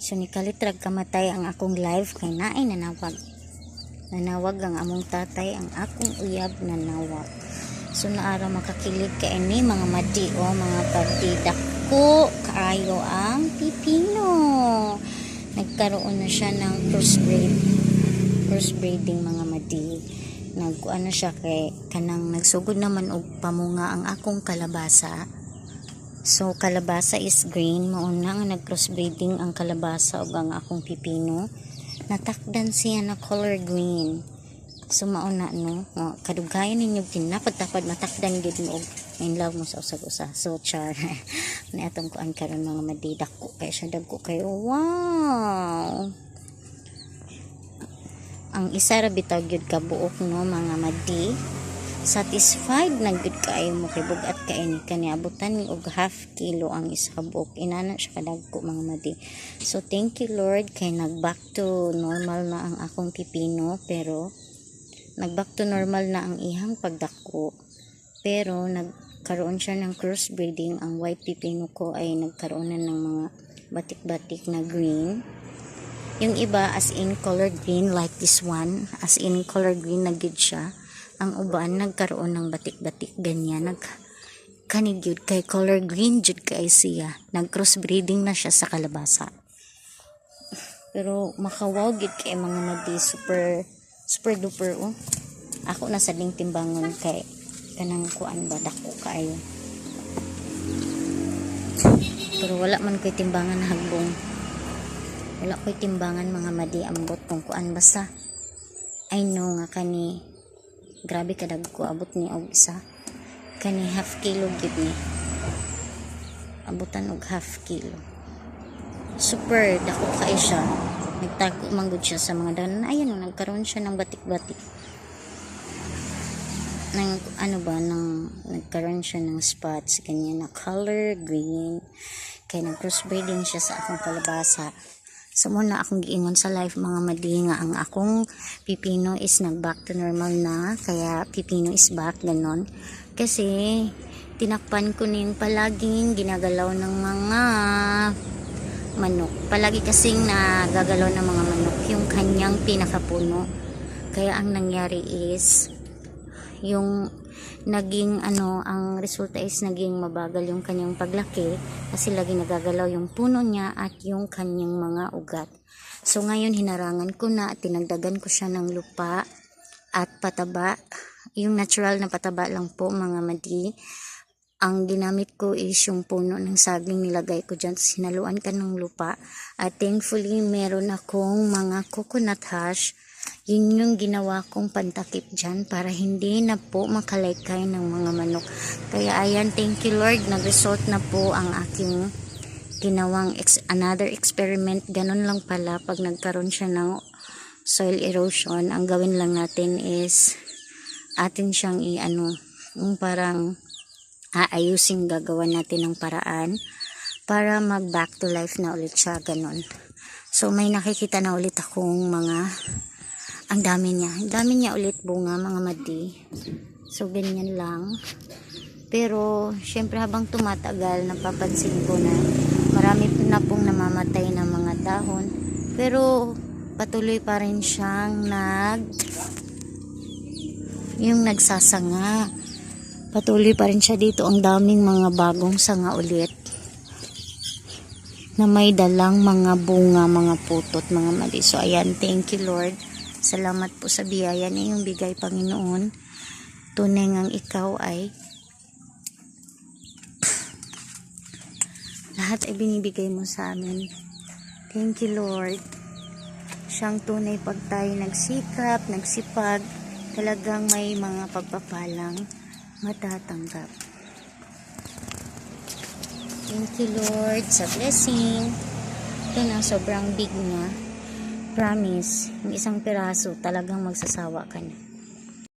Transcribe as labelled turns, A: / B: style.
A: So ni kalitrag kamatay ang akong live kay naay nanawag ang among tatay ang akong uyab nanawag. So naara makakilig ka ini mga madi o mga pagdidak ko kaayo ang pipino. Nagkaroon na siya ng crossbreeding mga madi. Nagkuan na siya kay kanang nagsugod naman og pamunga ang akong kalabasa. So kalabasa is green, mauna nga nag-crossbreeding ang kalabasa ug ang akong pipino. Natakdan siya na color green. So mauna no, kadugayan ninyo tinapad-tapad matakdan gid mo og in love mo sa usag-usa. So char. Ni atong kuan karon mga madidak ko kay siya dagko kay wow. Ang isa ra bitaw gyud ka buok no mga madi. Satisfied na good kaayo mo kay bugat kay ni kaniabutan ni og half kilo ang isa buok inana siya kadagko mga madi. So thank you Lord kay nag-back to normal na ang akong pipino, pero nag-back to normal na ang ihang pagdako, pero nagkaroon siya ng crossbreeding. Ang white pipino ko ay nagkaroon na ng mga batik-batik na green. Yung iba as in color green, like this one as in color green na gid siya. Ang uban nagkaroon ng batik-batik ganyan, kanigyud kay color green jud kay siya, nag crossbreeding na siya sa kalabasa. Pero makawaw gid kay mga madi, super duper oh. Ako na sa ding timbangon kay kanang kuan ba dako kaayo, pero wala man koy timbangan hagbong, wala koy timbangan mga madi ambot kung kuan basta I know nga kani grabe kadagko, abot ni og isa kani half kilo gid ni, abutan og half kilo. Super dako kay siya, nagtago manggod siya sa mga dalan. Ayan nagkaroon siya ng batik-batik ng nagkaroon siya ng spots ganyan na color green kay nag crossbreeding siya sa akong kalabasa. So muna akong giingon sa live mga madi nga ang akong pipino is nag-back to normal na, kaya pipino is back ganon. Kasi tinakpan ko ning palaging ginagalaw ng mga manok. Palagi kasing nagagalaw ng mga manok yung kanyang pinakapuno. Kaya ang nangyari is yung naging ang resulta is naging mabagal yung kanyang paglaki kasi lagi nagagalaw yung puno niya at yung kanyang mga ugat. So ngayon hinarangan ko na at tinagdagan ko siya ng lupa at pataba, yung natural na pataba lang po mga madi. Ang ginamit ko is yung puno ng saging, nilagay ko dyan, sinaluan ka ng lupa at thankfully meron akong mga coconut hash. Yun yung ginawa kong pantakip dyan para hindi na po makalaykay ng mga manok. Kaya ayan, thank you Lord, nag-result na po ang aking ginawang another experiment. Ganun lang pala pag nagkaroon siya ng soil erosion, ang gawin lang natin is atin siyang yung parang aayusin, gagawa natin ng paraan para mag back to life na ulit siya, ganun. So may nakikita na ulit akong ang dami niya ulit bunga mga madi. So ganyan lang, pero syempre habang tumatagal napapansin ko na marami na pong namamatay na mga dahon, pero patuloy pa rin siyang nagsasanga, patuloy pa rin siya dito. Ang daming mga bagong sanga ulit na may dalang mga bunga, mga putot mga madi. So ayan, thank you Lord. Salamat po sa biyaya na iyong bigay Panginoon. Tunay ngang ikaw ay lahat ay binibigay mo sa amin. Thank you Lord. Siyang tunay pag tayo nagsikap, nagsipag, talagang may mga pagpapalang matatanggap. Thank you Lord sa blessing. Ito na, sobrang big niya. Promise, yung isang piraso talagang magsasawa ka na.